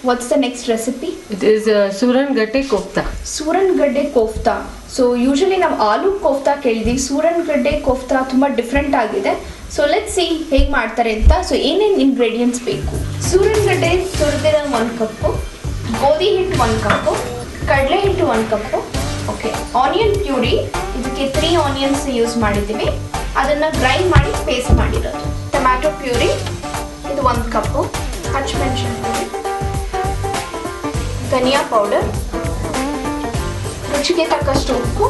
what's the next recipe? It is Suran Gadde Kofta. Suran Gadde Kofta. So usually ನಾವು ಆಲೂ ಕೋಫ್ತಾ ಕೇಳಿದ್ವಿ. ಸೂರನ್ ಗಡ್ಡೆ ಕೋಫ್ತಾ ತುಂಬ different ಆಗಿದೆ. ಸೊ ಲೆಟ್ಸ್ ಸಿ ಹೇಗೆ ಮಾಡ್ತಾರೆ ಅಂತ. ಸೊ ಏನೇನು ಇಂಗ್ರೀಡಿಯೆಂಟ್ಸ್ ಬೇಕು? ಸೂರನ್ ಗಡ್ಡೆ ತುರಿದಿರೋ 1 ಕಪ್ಪು, ಗೋಧಿ ಹಿಟ್ಟು 1 ಕಪ್ಪು, ಕಡಲೆ ಹಿಟ್ಟು 1 ಕಪ್ಪು. ಓಕೆ, ಆನಿಯನ್ ಪ್ಯೂರಿ, ಇದಕ್ಕೆ 3 ಆನಿಯನ್ಸ್ ಯೂಸ್ ಮಾಡಿದ್ದೀವಿ, ಅದನ್ನು ಗ್ರೈಂಡ್ ಮಾಡಿ ಪೇಸ್ಟ್ ಮಾಡಿರೋದು. ಟೊಮ್ಯಾಟೊ ಪ್ಯೂರಿ ಇದು 1 ಕಪ್ಪು, ಹಸಿಮೆಣಸಿನಕಾಯಿ, ಧನಿಯಾ ಪೌಡರ್, ರುಚಿಗೆ ತಕ್ಕಷ್ಟು ಉಪ್ಪು.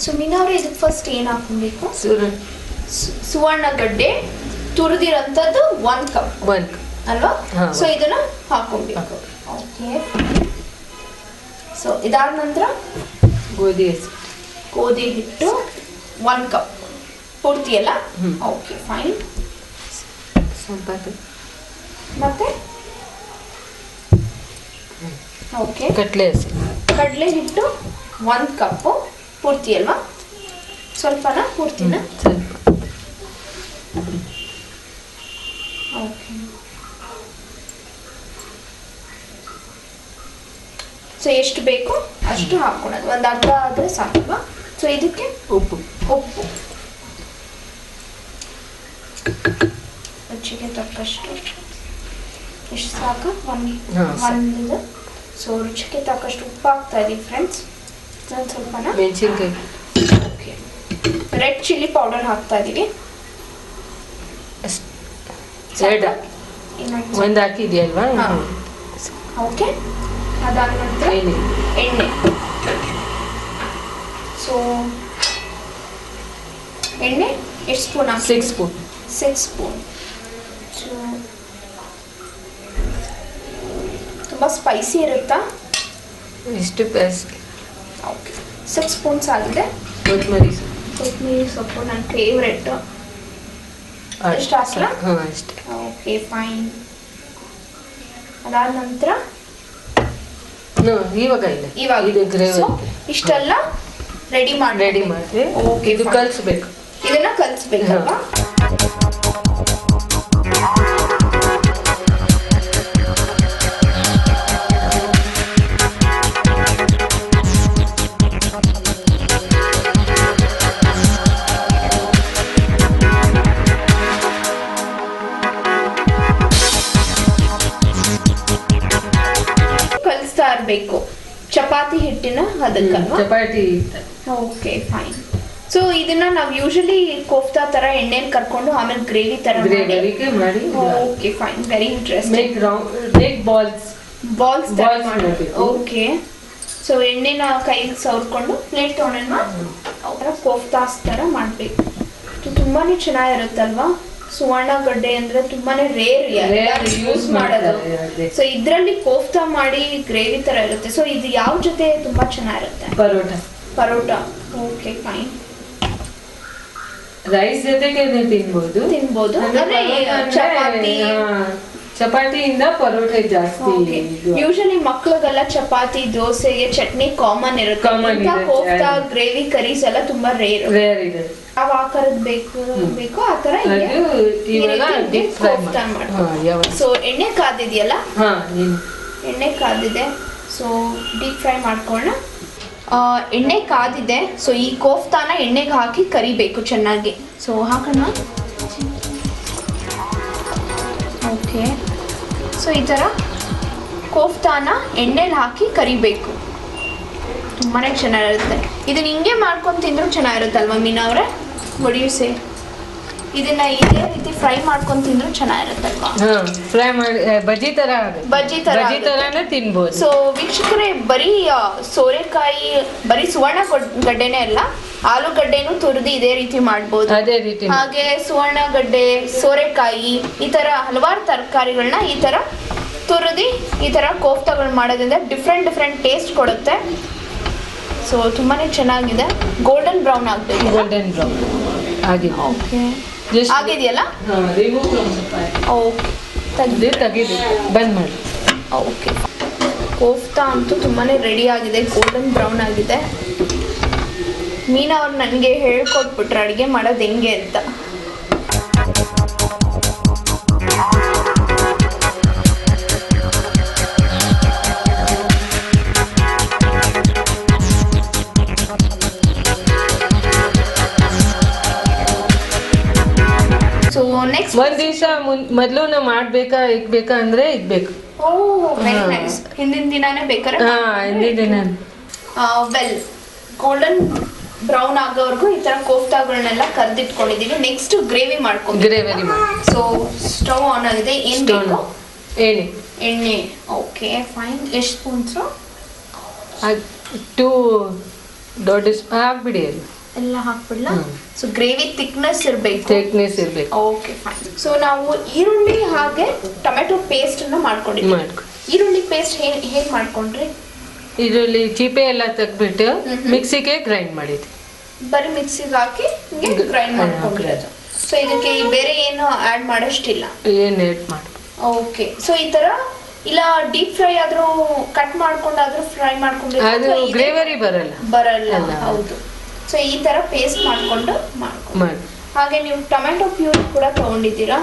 ಸೊ ಮೀನಾ ಅವರೇ, ಇದಕ್ಕೆ ಫಸ್ಟ್ ಏನು ಹಾಕಬೇಕು? ಸುವರ್ಣ ಗಡ್ಡೆ ತುರಿದಿರೋಂಥದ್ದು 1 ಕಪ್ ಅಲ್ವಾ? ಸೊ ಇದನ್ನ ಹಾಕೊಬೇಕು. ಓಕೆ, ಸೊ ಇದಾದ ನಂತರ ಗೋಧಿ ಹಿಟ್ಟು 1 ಕಪ್ ಪೂರ್ತಿ ಅಲ್ಲ? Okay, fine. ಮತ್ತೆ ಓಕೆ, ಕಡಲೆ ಹಿಟ್ಟು 1 ಕಪ್ಪು ಪೂರ್ತಿ ಅಲ್ವಾ? ಸ್ವಲ್ಪನ ಪೂರ್ತಿನ? ಓಕೆ, ಸೊ ಎಷ್ಟು ಬೇಕು ಅಷ್ಟು ಹಾಕೊಳ್ಳೋದು, ಒಂದು ಅರ್ಧ ಆದರೆ ಸಾಕಲ್ವಾ? ಸೊ ಇದಕ್ಕೆ ಉಪ್ಪು ರುಚಿಗೆ ತಕ್ಕಷ್ಟು. ಎಷ್ಟು ಸಾಕು? ಒಂದು. ಸೊ ರುಚಿಗೆ ತಕ್ಕಷ್ಟು ಉಪ್ಪು ಹಾಕ್ತಾ ಇದೀವಿ ಫ್ರೆಂಡ್ಸ್. ನಾನು ಸ್ವಲ್ಪನ ಮೆಣಸಿನ್ಕಾಯಿ, ಓಕೆ, ರೆಡ್ ಚಿಲ್ಲಿ ಪೌಡರ್ ಹಾಕ್ತಾ ಇದೀವಿ. ಒಂದು ಹಾಕಿದೆಯಲ್ವಾ? ಓಕೆ, ಅದಾದ ನಂತರ ಎಣ್ಣೆ. ಸೊ ಎಣ್ಣೆ ಎಷ್ಟು ಸ್ಪೂನ್? 6 ಸ್ಪೂನ್. ಸೊ ತುಂಬ ಸ್ಪೈಸಿ ಇರುತ್ತಾ? ಎಷ್ಟು? ಓಕೆ, 6 ಸ್ಪೂನ್ಸ್ ಆಗಿದೆ. ಕೊತ್ತಂಬರಿ ಸೊಪ್ಪು ನನ್ನ ಫೇವ್ರೆಟ್. ಎಷ್ಟು ಹಾಕಲ್ಲ? ಅಷ್ಟೇ. Okay, fine. ಅದಾದ ನಂತರ ಇವಾಗ ಇಷ್ಟೆಲ್ಲ ರೆಡಿ ಮಾಡಿ ಓಕೆ, ಇದು ಕಲಿಸ್ಬೇಕು. ಇದನ್ನ ಕಲಿಸ್ಬೇಕಲ್ವಾ? ಕಲಿಸ್ತಾ ಇರಬೇಕು ಚಪಾತಿ ಹಿಟ್ಟಿನ ಅದಕ್ಕಲ್ವಾ? ಚಪಾತಿ. Okay, fine. ಸೊ ಇದನ್ನ ನಾವು ಯೂಶಲಿ ಕೋಫ್ತಾ ತರ ಎಣ್ಣೆಲಿ ಕರ್ಕೊಂಡು ಆಮೇಲೆ ಗ್ರೇವಿ ತರ ಮಾಡಿ. Okay, fine, very interesting. Make balls ಮಾಡಿ. ಓಕೆ, ಸೊ ಎಣ್ಣೆನ ಕೈಗೆ ಸವರ್ಕೊಂಡು ಪ್ಲೇಟ್ ತೊಗೊಂಡಲ್ವಾ ಅವರ ಕೋಫ್ತಾಸ್ ತರ ಮಾಡಬೇಕು. ತುಂಬಾನೇ ಚೆನ್ನಾಗಿರುತ್ತಲ್ವಾ? ಸುವರ್ಣ ಗಡ್ಡೆ ಅಂದ್ರೆ ತುಂಬಾನೇ ರೇರ್ ಯೂಸ್ ಮಾಡೋದು. ಸೊ ಇದ್ರಲ್ಲಿ ಕೋಫ್ತಾ ಮಾಡಿ ಗ್ರೇವಿ ತರ ಇರುತ್ತೆ. ಸೊ ಇದು ಯಾವ ಜೊತೆ ತುಂಬಾ ಚೆನ್ನಾಗಿರುತ್ತೆ? ಪರೋಟ. Okay, fine. ರೈಸ್ ಜೊತೆಗೆ ತಿನ್ಬೋದು. ಚಪಾತಿಯಿಂದ ಪರೋಟ ಜಾಸ್ತಿ. ಯೂಶಲಿ ಮಕ್ಳಿಗೆಲ್ಲ ಚಪಾತಿ, ದೋಸೆಗೆ ಚಟ್ನಿ ಕಾಮನ್ ಇರುತ್ತೆ. ಕೋಫ್ತಾ, ಗ್ರೇವಿ, ಕರೀಸ್ ಎಲ್ಲ ತುಂಬಾ ರೇರ್ ಇದೆ. ಯಾವ ಆಕಾರದ ಬೇಕು ಆ ತರ ಕೋಫ್ತಾ ಮಾಡ್ತೀವಿ. ಸೊ ಎಣ್ಣೆ ಕಾದಿದೆಯಲ್ಲ? ಎಣ್ಣೆ ಕಾದಿದೆ. ಸೊ ಡೀಪ್ ಫ್ರೈ ಮಾಡ್ಕೊಳ್ಳೋಣ. ಎಣ್ಣೆ ಕಾದಿದೆ. ಸೊ ಈ ಕೋಫ್ತಾನ ಎಣ್ಣೆಗೆ ಹಾಕಿ ಕರಿಬೇಕು ಚೆನ್ನಾಗಿ. ಸೊ ಹಾಕೋಣ. ಓಕೆ, ಸೊ ಈ ಥರ ಕೋಫ್ತಾನ ಎಣ್ಣೆಲಿ ಹಾಕಿ ಕರಿಬೇಕು. ತುಂಬಾ ಚೆನ್ನಾಗಿರುತ್ತೆ. ಇದನ್ನ ಹಿಂಗೆ ಮಾಡ್ಕೊಂಡು ತಿಂದರೂ ಚೆನ್ನಾಗಿರುತ್ತಲ್ವ ಮೀನಾ ಅವರೇ? ಒಡಿಯುಸೆ ಇದನ್ನ ಇದೇ ರೀತಿ ಫ್ರೈ ಮಾಡ್ಕೊಂಡು ತಿಂದ್ರು ಚೆನ್ನಾಗಿರುತ್ತಲ್ವಾ? ಫ್ರೈ ಮಾಡಿ ಬಜ್ಜಿ ತರನೇ ತಿನ್ಬೋದು. ಸೊ ವೀಕ್ಷಕರೇ, ಬರೀ ಸೋರೆಕಾಯಿ, ಬರೀ ಸುವರ್ಣ ಗಡ್ಡೆನೇ ಅಲ್ಲ, ಆಲೂಗಡ್ಡೆನೂ ತುರಿದು ಇದೇ ರೀತಿ ಮಾಡ್ಬೋದು. ಅದೇ ರೀತಿ ಹಾಗೆ ಸುವರ್ಣಗಡ್ಡೆ, ಸೋರೆಕಾಯಿ, ಈ ತರ ಹಲವಾರು ತರಕಾರಿಗಳನ್ನ ಈ ತರ ತುರಿದು ಈ ತರ ಕೋಫ್ತಾಗಳು ಮಾಡೋದ್ರಿಂದ ಡಿಫ್ರೆಂಟ್ ಟೇಸ್ಟ್ ಕೊಡುತ್ತೆ. ಸೊ ತುಂಬಾನೇ ಚೆನ್ನಾಗಿದೆ. ಗೋಲ್ಡನ್ ಬ್ರೌನ್ ಆಗಬೇಕು. ಗೋಲ್ಡನ್ ಬ್ರೌನ್ ಆಗಿದೆ. ಓಕೆ, ಆಗಿದೆಯಲ್ಲ? ಓಕೆ, ತೆಗೆದು ಬಂದ್ ಮಾಡಿ. ಓಕೆ, ಕೋಫ್ತಾ ಅಂತೂ ತುಂಬಾ ರೆಡಿ ಆಗಿದೆ. ಗೋಲ್ಡನ್ ಬ್ರೌನ್ ಆಗಿದೆ. ಮೀನಾ ಅವ್ರು ನನಗೆ ಹೇಳ್ಕೊಟ್ಬಿಟ್ರು ಅಡುಗೆ ಮಾಡೋದು ಹೆಂಗೆ ಅಂತ. ಸೊ ನೆಕ್ಸ್ಟ್ ಒಂದ್ ದಿವಸ ಮೊದ್ಲು ಮಾಡ್ಬೇಕಾ ಇಕ್ಬೇಕಾ ಅಂದ್ರೆ ಇಕ್ಬೇಕು. ಓ ವೆರಿ ನೈಸ್. ಹಿಂದಿನ ದಿನಾನೇ ಬೇಕಾದ್ರೆ ಹಿಂದಿನ ದಿನ ವೆಲ್ ಗೋಲ್ಡನ್ ಬ್ರೌನ್ ಆಗೋವರೆಗೂ ಈ ತರ ಕೋಫ್ತಾಗಳನ್ನೆಲ್ಲ ಕರ್ದಿಟ್ಕೊಂಡಿದೀವಿ. ನೆಕ್ಸ್ಟ್ ಗ್ರೇವಿ ಮಾಡ್ಕೊಂಡು ಗ್ರೇವಿ ಸೊ ಸ್ಟವ್ ಆನ್ ಆಗಿದೆ. ಏನ್ ಬೇಕು? ಎಣ್ಣೆ. Okay fine. ಎಷ್ಟು ಸ್ಪೂನ್ಸ್? 2 ದೊಡ್ಡ ಹಾಕ್ಬಿಡಿ ಎಲ್ಲ ಹಾಕ್ಬಿಡ್ಲ. ಸೊ ಗ್ರೇವಿ ಥಿಕ್ನೆಸ್ ಇರಬೇಕು. Okay fine. ಸೊ ನಾವು ಈರುಳ್ಳಿ ಹಾಗೆ ಟೊಮೆಟೊ ಪೇಸ್ಟ್ ಅನ್ನ ಮಾಡ್ಕೊಂಡಿದ್ದೀವಿ. ಈರುಳ್ಳಿ ಪೇಸ್ಟ್ ಹೇಗೆ ಮಾಡ್ಕೊಂಡ್ರಿ? ಈರುಳ್ಳಿ ಚೀಪೆ ಎಲ್ಲ ತೆಗ್ದ್ಬಿಟ್ಟು ಮಿಕ್ಸಿಗೆ ಗ್ರೈಂಡ್ ಮಾಡಿದ್ವಿ. ಬರೀ ಮಿಕ್ಸಿಗೆ ಹಾಕಿ ಹಿಂಗೆ ಗ್ರೈಂಡ್ ಮಾಡ್ಕೊಂಡಿರೋದು. ಸೊ ಇದಕ್ಕೆ ಬೇರೆ ಏನು ಆಡ್ ಮಾಡೋಷ್ಟಿಲ್ಲ. ಏನು ಆಡ್ ಮಾಡಿ. ಓಕೆ. ಸೊ ಈ ತರ ಇಲ್ಲ ಡೀಪ್ ಫ್ರೈ ಆದ್ರೂ ಕಟ್ ಮಾಡ್ಕೊಂಡಾದ್ರೂ ಫ್ರೈ ಮಾಡ್ಕೊಂಡು ಅದು ಗ್ರೇವಿ ಬರಲ್ಲ. ಹೌದು. ಸೊ ಈ ತರ ಪೇಸ್ಟ್ ಮಾಡ್ಕೊಂಡು ಹಾಗೆ ನೀವು ಟೊಮೆಟೊ ಪ್ಯೂರಿ ಕೂಡ ತಗೊಂಡಿದ್ದೀರಾ.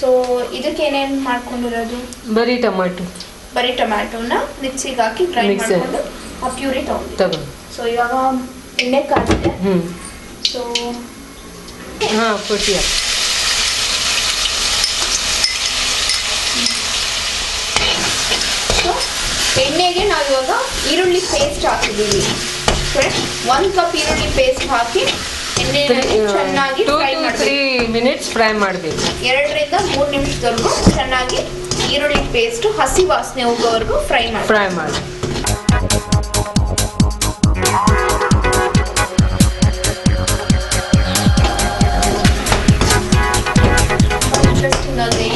ಸೊ ಇದಕ್ಕೆ ಏನೇನ್ ಮಾಡ್ಕೊಂಡಿರೋದು? ಬರೀ ಟೊಮ್ಯಾಟೋನ ಮಿಕ್ಸಿಗೆ ಹಾಕಿ ಗ್ರೈಂಡ್ ಮಾಡ್ಕೊಂಡು ಆ ಪ್ಯೂರಿ ತಗೊಂಡು. ಸೊ ಇವಾಗ ಎಣ್ಣೆ ಕಾದಿದೆ. ಸೊ ಎಣ್ಣೆಗೆ ನಾವು ಇವಾಗ ಈರುಳ್ಳಿ ಪೇಸ್ಟ್ ಹಾಕಿದ್ದೀವಿ. 1 ಕಪ್ ಈರುಳ್ಳಿ ಪೇಸ್ಟ್ ಹಾಕಿ ಎಣ್ಣೆ ಚೆನ್ನಾಗಿ 2-3 ಮಿನಿಟ್ಸ್ ಫ್ರೈ ಮಾಡಬೇಕು. 2 ರಿಂದ 3 ನಿಮಿಷದವರೆಗೂ ಚೆನ್ನಾಗಿ ಈರುಳ್ಳಿ ಪೇಸ್ಟ್ ಹಸಿ ವಾಸನೆ ಹೋಗೋವರೆಗೂ ಫ್ರೈ ಮಾಡಿ.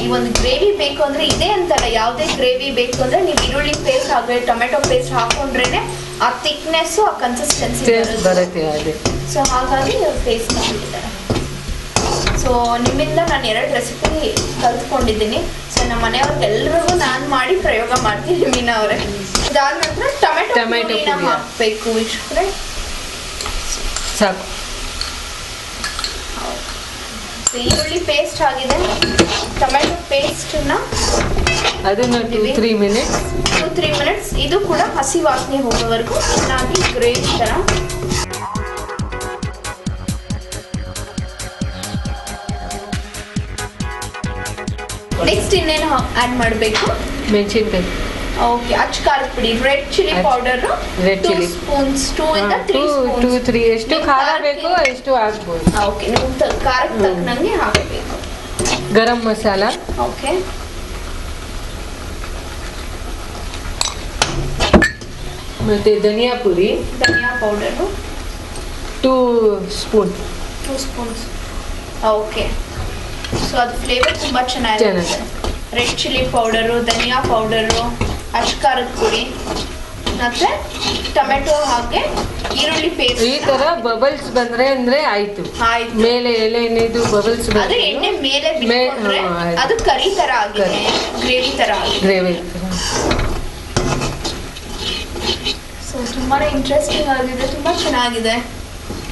ಈ ಒಂದು ಗ್ರೇವಿ ಬೇಕು ಅಂದ್ರೆ ಇದೆ ಅಂತಲ್ಲ, ಯಾವುದೇ ಗ್ರೇವಿ ಬೇಕು ಅಂದ್ರೆ ನೀವು ಈರುಳ್ಳಿ ಪೇಸ್ಟ್ ಹಾಗೆ ಟೊಮೆಟೊ ಪೇಸ್ಟ್ ಹಾಕೊಂಡ್ರೇನೆ ಆ ಥಿಕ್ನೆಸ್ ಆ ಕನ್ಸಿಸ್ಟೆನ್ಸಿ ಬರುತ್ತೆ. ಸೊ ಹಾಗಾಗಿ ಪೇಸ್ಟ್ ಮಾಡಿದ್ದಾರೆ. ಸೊ ನಿಮ್ಮಿಂದ ನಾನು 2 ರೆಸಿಪಿ ಕಲ್ತ್ಕೊಂಡಿದ್ದೀನಿ. ಸೊ ನಮ್ಮ ಮನೆಯವ್ರಿಗೆಲ್ಲರಿಗೂ ನಾನು ಮಾಡಿ ಪ್ರಯೋಗ ಮಾಡ್ತೀನಿ ಮೀನಾ ಅವರೇ. ಅದಾದ ನಂತರ ಟೊಮೆಟೊ ಹಾಕಬೇಕು. ಇಷ್ಟೇ ಸಾಕು. ಈರುಳ್ಳಿ ಪೇಸ್ಟ್ ಆಗಿದೆ. ಟೊಮೆಟೊ ಪೇಸ್ಟನ್ನ ಅದನ್ನ 2-3 ಮಿನಿಟ್ಸ್ ಇದು ಕೂಡ ಹಸಿ ವಾಸನೆ ಹೋಗೋವರೆಗೂ ಚೆನ್ನಾಗಿ ಗ್ರೇವಿ ತರ. ನೆಕ್ಸ್ಟ್ ಇನ್ನೇನು ಆಡ್ ಮಾಡಬೇಕು? ಮೆಣಸಿನಕಾಯಿ. ಓಕೆ. ಅಚ್ಚ ಖಾರದ ಪುಡಿ ರೆಡ್ ಚಿಲ್ಲಿ ಪೌಡರ್ 2 ಸ್ಪೂನ್ಸ್. 2 ಇಂದ 3 ಸ್ಪೂನ್ಸ್. 2-3 ಎಷ್ಟು ಖಾರ ಬೇಕು ಎಷ್ಟು ಹಾಕ್ಬೋದು. ಓಕೆ. ನೀವು ಖಾರಕ್ಕೆ ತಕ್ಕನಂಗೆ ಹಾಕಬೇಕು. ಗರಂ ಮಸಾಲ. ಓಕೆ. ಮತ್ತೆ ಧನಿಯಾ ಪೌಡರ್ 2 ಸ್ಪೂನ್ಸ್. ಓಕೆ. ಸೊ ಅದು ಫ್ಲೇವರ್ ತುಂಬಾ ಚೆನ್ನಾಗಿರುತ್ತೆ. ರೆಡ್ ಚಿಲ್ಲಿ ಪೌಡರು, ಧನಿಯಾ ಪೌಡರು, ಅಚ್ಚ ಖಾರದ ಪುಡಿ ಮತ್ತೆ ಟೊಮೆಟೊ ಹಾಕಿ ಈರುಳ್ಳಿ ಪೇಸ್ಟ್. ಈ ತರ ಬಬಲ್ಸ್ ಬಂದ್ರೆ ಅಂದ್ರೆ ಆಯ್ತು. ಮೇಲೆ ಎಲೆದು ಬಬಲ್ಸ್ ಅದು ಎಣ್ಣೆ ಮೇಲೆ ಬಿಟ್ಕೊಂಡ್ರೆ ಅದು ಕರಿ ತರ ಆಗಿದೆ, ಗ್ರೇವಿ ತರ ಆಗಿದೆ. ಸೊ ತುಂಬಾನೇ ಇಂಟ್ರೆಸ್ಟಿಂಗ್ ಆಗಿದೆ, ತುಂಬಾ ಚೆನ್ನಾಗಿದೆ.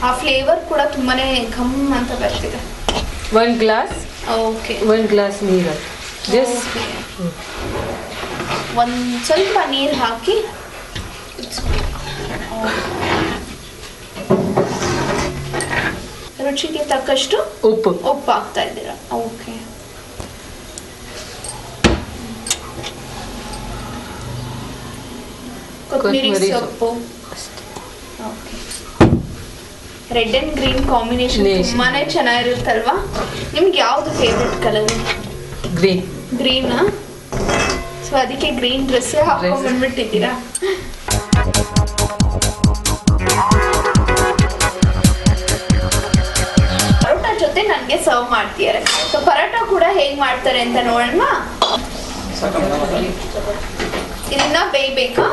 ಆ ಫ್ಲೇವರ್ ಕೂಡ ತುಂಬಾನೇ ಘಮ್ ಅಂತ ಬರ್ತಿದೆ. 1 ಗ್ಲಾಸ್. ಓಕೆ. 1 ಗ್ಲಾಸ್ ನೀರು ಜಸ್ಟ್ ಒಂದು ಸ್ವಲ್ಪ ನೀರು ಹಾಕಿ ರುಚಿಗೆ ತಕ್ಕಷ್ಟು ಉಪ್ಪು ಹಾಕ್ತಾ ಇದ್ದೀರಾ. ಓಕೆ. ಕೊತ್ತಂಬರಿ ಸೊಪ್ಪು. Okay. Red and green combination ತುಂಬಾನೇ ಚೆನ್ನಾಗಿರುತ್ತಲ್ವಾ? ನಿಮ್ಗೆ ಯಾವ್ದು ಫೇವ್ರೆಟ್ ಕಲರ್? ಗ್ರೀನಾ? ಸೊ ಅದಕ್ಕೆ ಗ್ರೀನ್ ಡ್ರೆಸ್ ಹಾಕೊಂಡ್ ಬಂದ್ಬಿಟ್ಟಿದ್ದೀರಾ. ಪರೋಟ ಜೊತೆ ನನಗೆ ಸರ್ವ್ ಮಾಡ್ತಿದ್ದಾರೆ. ಸೊ ಪರೋಟ ಕೂಡ ಹೇಗ್ ಮಾಡ್ತಾರೆ ಅಂತ ನೋಡೋಣ. ಇದನ್ನ ಬೇಯಬೇಕಾ?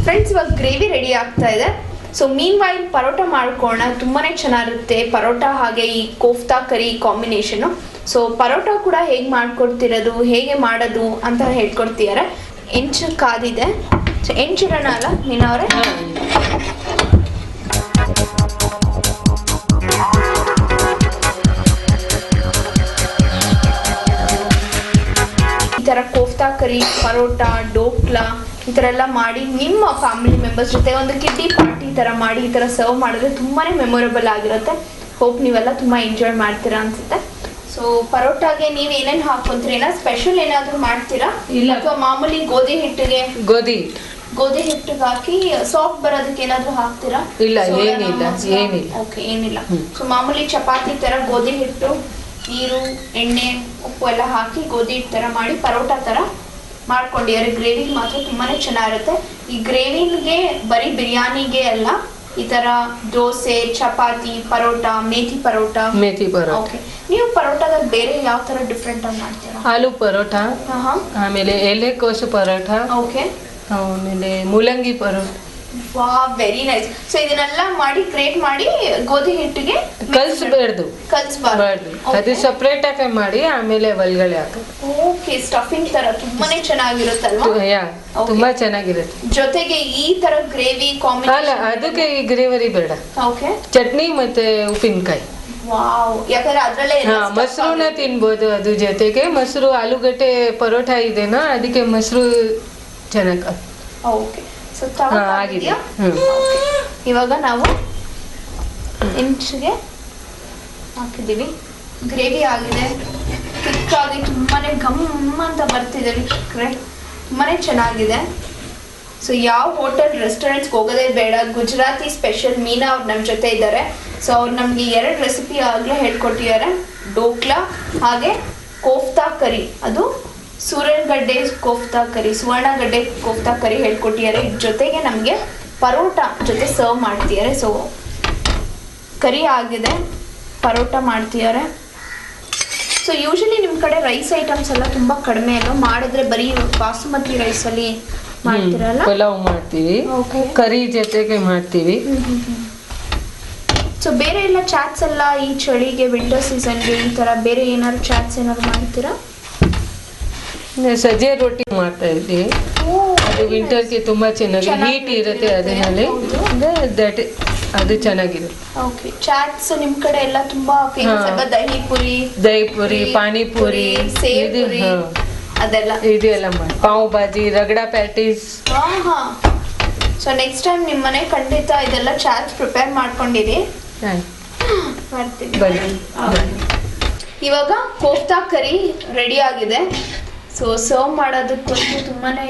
ಫ್ರೆಂಡ್ಸ್, ಇವಾಗ ಗ್ರೇವಿ ರೆಡಿ ಆಗ್ತಾ ಇದೆ. ಸೊ ಮೀನ್ ವೈಲ್ ಪರೋಟ ಮಾಡ್ಕೊಳ್ಳೋಣ. ತುಂಬಾನೇ ಚೆನ್ನಾಗಿರುತ್ತೆ ಪರೋಟ ಹಾಗೆ ಈ ಕೋಫ್ತಾ ಕರಿ ಕಾಂಬಿನೇಷನು. ಸೊ ಪರೋಟ ಕೂಡ ಹೇಗೆ ಮಾಡ್ಕೊಡ್ತಿರೋದು, ಹೇಗೆ ಮಾಡೋದು ಅಂತ ಹೇಳ್ಕೊಡ್ತಿದ್ದಾರೆ. ಹೆಂಚು ಕಾದಿದೆ. ಸೊ ಹೆಂಚಿರೋಣ ಅಲ್ಲ ಮೀನಾ ಅವರೇ? ಈ ಥರ ಕೋಫ್ತಾ ಕರಿ, ಪರೋಟ, ಡೋಕ್ಲಾ ಈ ಥರ ಎಲ್ಲ ಮಾಡಿ ನಿಮ್ಮ ಫ್ಯಾಮಿಲಿ ಮೆಂಬರ್ಸ್ ಜೊತೆ ಒಂದು ಕಿಡ್ಡಿ ಪಾರ್ಟಿ ಥರ ಮಾಡಿ ಈ ಥರ ಸರ್ವ್ ಮಾಡಿದ್ರೆ ತುಂಬಾ ಮೆಮೊರೇಬಲ್ ಆಗಿರುತ್ತೆ. ಹೋಪ್ ನೀವೆಲ್ಲ ತುಂಬ ಎಂಜಾಯ್ ಮಾಡ್ತೀರಾ ಅನಿಸುತ್ತೆ. ಸೊ ಪರೋಟಾಗೆ ನೀವು ಏನೇನು ಹಾಕೊಂತೀರಿ? ಏನೋ ಸ್ಪೆಷಲ್ ಏನಾದರೂ ಮಾಡ್ತೀರಾ ಇಲ್ಲ. ಅಥವಾ ಮಾಮೂಲಿ ಗೋಧಿ ಹಿಟ್ಟಿಗೆ ಹಾಕಿ ಸಾಫ್ಟ್ ಬರೋದಕ್ಕೆ ಏನಾದರೂ ಹಾಕ್ತೀರಾ? ಇಲ್ಲ, ಏನಿಲ್ಲ. ಓಕೆ, ಏನಿಲ್ಲ. ಸೊ ಮಾಮೂಲಿ ಚಪಾತಿ ತರ ಗೋಧಿ ಹಿಟ್ಟು, ನೀರು, ಎಣ್ಣೆ, ಉಪ್ಪು ಎಲ್ಲ ಹಾಕಿ ಗೋಧಿ ಹಿಟ್ಟು ತರ ಮಾಡಿ ಪರೋಟಾ ತರ ಮಾಡ್ಕೊಂಡಿದ್ದಾರೆ. ಗ್ರೇವಿ ಮಾತ್ರ ತುಂಬಾನೇ ಚೆನ್ನಾಗಿರುತ್ತೆ. ಈ ಗ್ರೇವಿಗೆ ಬರೀ ಬಿರಿಯಾನಿಗೆ ಅಲ್ಲ, ಈ ತರ ದೋಸೆ, ಚಪಾತಿ, ಪರೋಟಾ, ಮೇಥಿ ಪರೋಟಾ. ಓಕೆ, ನೀವು ಪರೋಟಾದಲ್ಲಿ ಬೇರೆ ಯಾವ ತರ ಡಿಫ್ರೆಂಟ್ ಆಗಿ ಮಾಡ್ತೀರಾ? ಆಲೂ ಪರೋಟ, ಆಮೇಲೆ ಎಲೆಕೋಸು ಪರೋಟ, ಓಕೆ, ಆಮೇಲೆ ಮೂಲಂಗಿ ಪರೋಟ. ವಾ, ವೆರಿ ನೈಸ್. ಸೊ ಇದನ್ನೆಲ್ಲ ಮಾಡಿ ಕ್ರಿಯೇಟ್ ಮಾಡಿ ಗೋಧಿ ಹಿಟ್ಟಿಗೆ ಕಲಿಸಬಾರ್ದು, ಅದು ಸಪ್ರೇಟ್ ಆಗಿ ಮಾಡಿ ಆಮೇಲೆ ಒಳಗಡೆ ಹಾಕೋದು. ಓಕೆ, ಸ್ಟಫಿಂಗ್ ತರ ತುಂಬಾನೇ ಚೆನ್ನಾಗಿರುತ್ತಲ್ವಾ? ತುಂಬಾ ಚೆನ್ನಾಗಿರುತ್ತೆ. ಜೊತೆಗೆ ಈ ತರ ಗ್ರೇವಿ ಕಾಂಬಿನೇಷನ್ ಅಲ್ಲ, ಅದಕ್ಕೆ ಈ ಗ್ರೇವರಿ ಬೇಡ. ಓಕೆ, ಚಟ್ನಿ ಮತ್ತೆ ಉಪ್ಪಿನಕಾಯಿ. ವಾವ್, ಯಾಕಂದ್ರೆ ಅದ್ರಲ್ಲೇ ಮೊಸರುನ ತಿನ್ಬೋದು. ಅದು ಜೊತೆಗೆ ಮೊಸರು, ಆಲೂಗಡ್ಡೆ ಪರೋಟ ಇದೆನಾ, ಅದಕ್ಕೆ ಮೊಸರು ಚೆನ್ನಾಗಿ. ಓಕೆ, ಸೊ ಆಗಿದೆಯಾ? ಇವಾಗ ನಾವು ಇಂಚಿಗೆ ಹಾಕಿದ್ದೀವಿ. ಗ್ರೇವಿ ಆಗಿದೆ, ತಿಕ್ಕಾಗಿ ತುಂಬಾನೇ ಘಮ್ ಅಂತ ಬರ್ತಿದೆ. ತುಂಬಾನೇ ಚೆನ್ನಾಗಿದೆ. ಸೊ ಯಾವ ಹೋಟೆಲ್ ರೆಸ್ಟೋರೆಂಟ್ಸ್ಗೆ ಹೋಗೋದೇ ಬೇಡ. ಗುಜರಾತಿ ಸ್ಪೆಷಲ್ ಮೀನಾ ಅವ್ರು ನಮ್ಮ ಜೊತೆ ಇದ್ದಾರೆ. ಸೊ ಅವ್ರು ನಮಗೆ 2 ರೆಸಿಪಿ ಆಗಲೇ ಹೇಳ್ಕೊಟ್ಟಿದ್ದಾರೆ. ಡೋಕ್ಲಾ ಹಾಗೆ ಕೋಫ್ತಾ ಕರಿ, ಅದು ಸೂರನ್ಗಡ್ಡೆ ಕೋಫ್ತಾ ಕರಿ, ಸುವರ್ಣಗಡ್ಡೆ ಕೋಫ್ತಾ ಕರಿ ಹೇಳ್ಕೊಟ್ಟಿದ್ದಾರೆ. ಜೊತೆಗೆ ನಮಗೆ ಪರೋಟ ಜೊತೆ ಸರ್ವ್ ಮಾಡ್ತಿದ್ದಾರೆ. ಸೊ ಕರಿ ಆಗಿದೆ, ಪರೋಟ ಮಾಡ್ತಿದ್ದಾರೆ. ಸೊ ಯೂಶಲಿ ನಿಮ್ಮ ಕಡೆ ರೈಸ್ ಐಟಮ್ಸ್ ಎಲ್ಲ ತುಂಬ ಕಡಿಮೆ ಅಲ್ಲ, ಮಾಡಿದ್ರೆ ಬರೀ ಬಾಸುಮತಿ ರೈಸಲ್ಲಿ ಮಾಡ್ತೀರಲ್ಲ? ಪಲಾವ್ ಮಾಡ್ತೀವಿ, ಕರಿ ಜೊತೆಗೆ ಮಾಡ್ತೀವಿ. ಸೊ ಬೇರೆ ಎಲ್ಲ ಚಾಟ್ಸ್ ಎಲ್ಲ ಈ ಚಳಿಗೆ, ವಿಂಟರ್ ಸೀಸನ್ಗೆ ಈ ಥರ ಬೇರೆ ಏನಾದ್ರು ಚಾಟ್ಸ್ ಏನಾದ್ರು ಮಾಡ್ತೀರಾ? ಸಜ್ಜೆ ರೊಟ್ಟಿ ಮಾಡ್ತಾ ಇದ್ದೀವಿ. ಅದು ವಿಂಟರ್ಗೆ ತುಂಬಾ ಚೆನ್ನಾಗಿ ಹೀಟ್ ಇರುತ್ತೆ, ಅದರಲ್ಲಿ ಅದು ಚೆನ್ನಾಗಿರುತ್ತೆ. ಓಕೆ, ಚಾಟ್ಸ್ ನಿಮ್ಮ ಕಡೆ ಎಲ್ಲ ತುಂಬಾ ಫೇಮಸ್ ಅಲ್ವಾ? ದಹಿ ಪುರಿ, ಪಾನಿಪುರಿ, ಸೇವ್ ಪುರಿ, ಅದೆಲ್ಲ ಇದೆಲ್ಲ ಮಾಡಿ. Pav bhaji, ragda patties. So next time ನಿಮ್ಮ ಮನೆ ಖಂಡಿತ ಇದೆಲ್ಲ ಚಾಟ್ಸ್ ಪ್ರಿಪೇರ್ ಮಾಡ್ಕೊಂಡಿರಿ. ಮಾಡ್ತೀನಿ. ಇವಾಗ ಕೋಫ್ತಾ ಕರಿ ರೆಡಿ ಆಗಿದೆ. ಸೊ ಸರ್ವ್ ಮಾಡೋದಕ್ಕಂತೂ ತುಂಬಾನೇ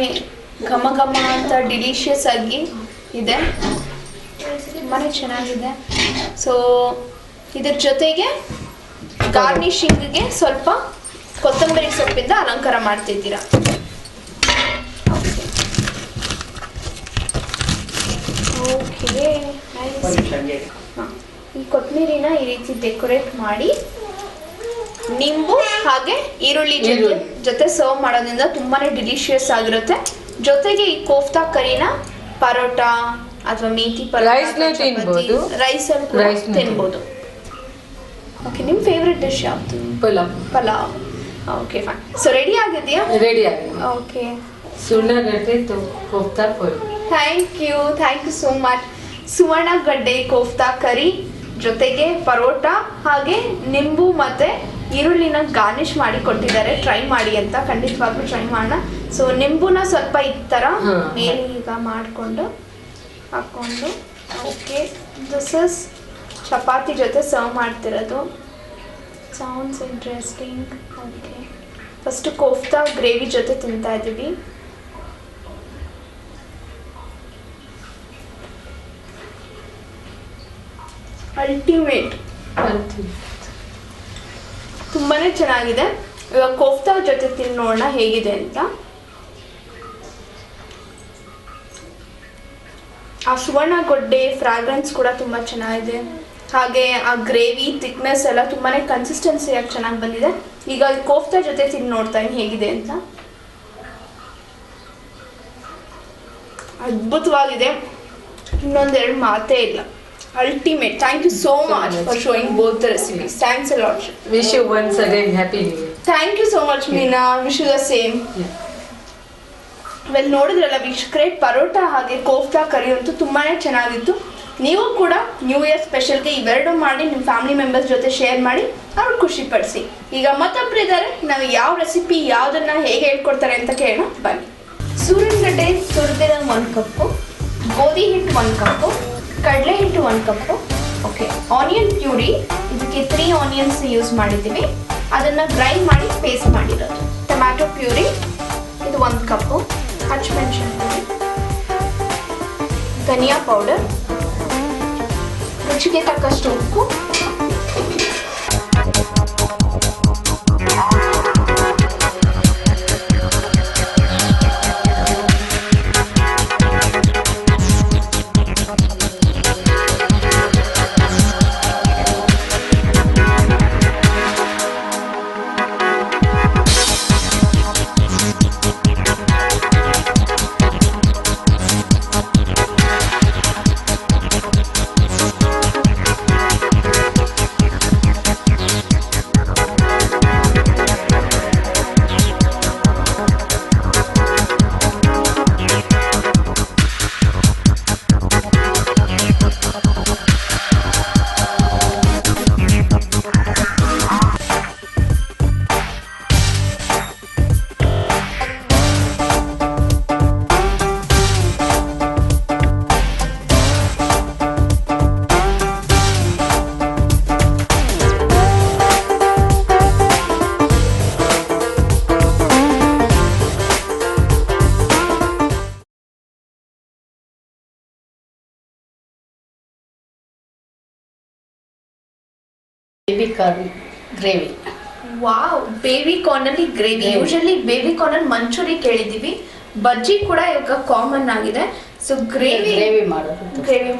ಘಮ ಘಮ ಅಂತ ಡಿಲಿಷಿಯಸ್ ಆಗಿ ಇದೆ, ತುಂಬಾನೇ ಚೆನ್ನಾಗಿದೆ. ಸೊ ಇದ್ರ ಜೊತೆಗೆ ಗಾರ್ನಿಶಿಂಗ್ಗೆ ಸ್ವಲ್ಪ ಕೊತ್ತಂಬರಿ ಸೊಪ್ಪಿಂದ ಅಲಂಕಾರ ಮಾಡ್ತಿದ್ದೀರಾ. ಓಕೆ, ಈ ಕೊತ್ತಂಬರಿನ ಈ ರೀತಿ ಡೆಕೋರೇಟ್ ಮಾಡಿ ನಿಂಬು ಹಾಗೆ ಈರುಳ್ಳಿ ಜೊತೆ ಸರ್ವ್ ಮಾಡೋದ್ರಿಂದ ತುಂಬಾನೇ ಡಿಲಿಷಿಯಸ್ ಆಗಿರುತ್ತೆ. ಜೊತೆಗೆ ಈ ಕೋಫ್ತಾ ಕರಿನ ಪರೋಟ ಅಥವಾ ಮೇಥಿ ರೈಸ್ ತಿನ್ಬೋದು. ತಿನ್ಬೋದು. ಓಕೆ, ನಿಮ್ಮ ಫೇವ್ರೆಟ್ ಡಿಶ್ ಯಾವುದು? Pulao. Okay, fine. So ready ಆಗಿದೆಯಾ? ರೆಡಿ ಆಗಿದೆ. ಓಕೆ, ಸುವರ್ಣಗಡ್ಡೆ kofta curry. Thank you so much. ಸುವರ್ಣಗಡ್ಡೆ ಕೋಫ್ತಾ ಕರಿ ಜೊತೆಗೆ ಪರೋಟ ಹಾಗೆ ನಿಂಬು ಮತ್ತೆ ಈರುಳ್ಳಿನ ಗಾರ್ನಿಶ್ ಮಾಡಿ ಕೊಟ್ಟಿದ್ದಾರೆ. ಟ್ರೈ ಮಾಡಿ ಅಂತ, ಖಂಡಿತವಾಗ್ಲೂ ಟ್ರೈ ಮಾಡೋಣ. ಸೊ ನಿಂಬುನ ಸ್ವಲ್ಪ ಈ ಥರ ಮೇಲೆ ಈಗ ಮಾಡಿಕೊಂಡು ಹಾಕ್ಕೊಂಡು. ಓಕೆ, ದಿಸ್ ಇಸ್ ಚಪಾತಿ ಜೊತೆ ಸರ್ವ್ ಮಾಡ್ತಿರೋದು. Sounds interesting. Okay, first kofta gravy ಜೊತೆ ತಿಂತಾ ಇದ್ದೀವಿ. ಅಲ್ಟಿಮೇಟ್, ತುಂಬಾನೇ ಚೆನ್ನಾಗಿದೆ. ಇವಾಗ ಕೋಫ್ತಾ ಜೊತೆ ತಿಂದು ನೋಡೋಣ ಹೇಗಿದೆ ಅಂತ. ಆ ಸುವರ್ಣಗಡ್ಡೆ ಫ್ರಾಗ್ರೆನ್ಸ್ ಕೂಡ ತುಂಬ ಚೆನ್ನಾಗಿದೆ. ಹಾಗೆ ಆ ಗ್ರೇವಿ ಥಿಕ್ನೆಸ್ ಎಲ್ಲ ತುಂಬಾನೇ ಕನ್ಸಿಸ್ಟೆನ್ಸಿಯಾಗಿ ಚೆನ್ನಾಗಿ ಬಂದಿದೆ. ಈಗ ಕೋಫ್ತಾ ಜೊತೆ ತಿಂದು ನೋಡ್ತಾ ಇದ್ದೀನಿ ಹೇಗಿದೆ ಅಂತ. ಅದ್ಭುತವಾಗಿದೆ, ಇನ್ನೊಂದೆರಡು ಮಾತೇ ಇಲ್ಲ. Ultimate. Thank you so much for showing both the recipes. Thanks a lot. Wish you once again happy new year. Thank you so much, Meena. Wish you the same. Well, ನೋಡಿದ್ರಲ್ಲ ವೀಕ್ಷಕರೇ, ಪರೋಟ ಹಾಗೆ ಕೋಫ್ತಾ ಕರಿ ಅಂತೂ ತುಂಬಾನೇ ಚೆನ್ನಾಗಿತ್ತು. ನೀವು ಕೂಡ ನ್ಯೂ ಇಯರ್ ಸ್ಪೆಷಲ್ಗೆ ಇವೆರಡು ಮಾಡಿ ನಿಮ್ಮ ಫ್ಯಾಮಿಲಿ ಮೆಂಬರ್ಸ್ ಜೊತೆ ಶೇರ್ ಮಾಡಿ ಅವ್ರು ಖುಷಿ ಪಡಿಸಿ. ಈಗ ಮತ್ತೊಬ್ರು ಇದ್ದಾರೆ, ನಾವು ಯಾವ ರೆಸಿಪಿ ಯಾವುದನ್ನ ಹೇಗೆ ಹೇಳ್ಕೊಡ್ತಾರೆ ಅಂತ ಕೇಳೋಣ ಬನ್ನಿ. ಸೂರನ್ಗಡ್ಡೆ ತುರಿದಿರೋ 1 ಕಪ್ಪು, ಗೋಧಿ ಹಿಟ್ಟು 1 ಕಪ್ಪು, ಕಡಲೆ ಹಿಟ್ಟು 1 ಕಪ್ಪು. ಓಕೆ, ಆನಿಯನ್ ಪ್ಯೂರಿ, ಇದಕ್ಕೆ 3 ಆನಿಯನ್ಸ್ ಯೂಸ್ ಮಾಡಿದ್ದೀವಿ. ಅದನ್ನು ಗ್ರೈಂಡ್ ಮಾಡಿ ಪೇಸ್ಟ್ ಮಾಡಿರೋದು. ಟೊಮ್ಯಾಟೊ ಪ್ಯೂರಿ ಇದು 1 ಕಪ್ಪು, ಹಸಿಮೆಣಸಿನಕಾಯಿ, ಧನಿಯಾ ಪೌಡರ್, ರುಚಿಗೆ ತಕ್ಕಷ್ಟು ಉಪ್ಪು, baby corn gravy. Wow, baby corn ಅಲ್ಲಿ ಗ್ರೇವಿ. ಯೂಶಲಿ ಬೇಬಿ ಕಾರ್ನ್ ಅಲ್ಲಿ ಮಂಚೂರಿ ಕೇಳಿದೀವಿ, ಬಜ್ಜಿ ಕೂಡ ಇವಾಗ ಕಾಮನ್ ಆಗಿದೆ. ಸೊ ಗ್ರೇವಿ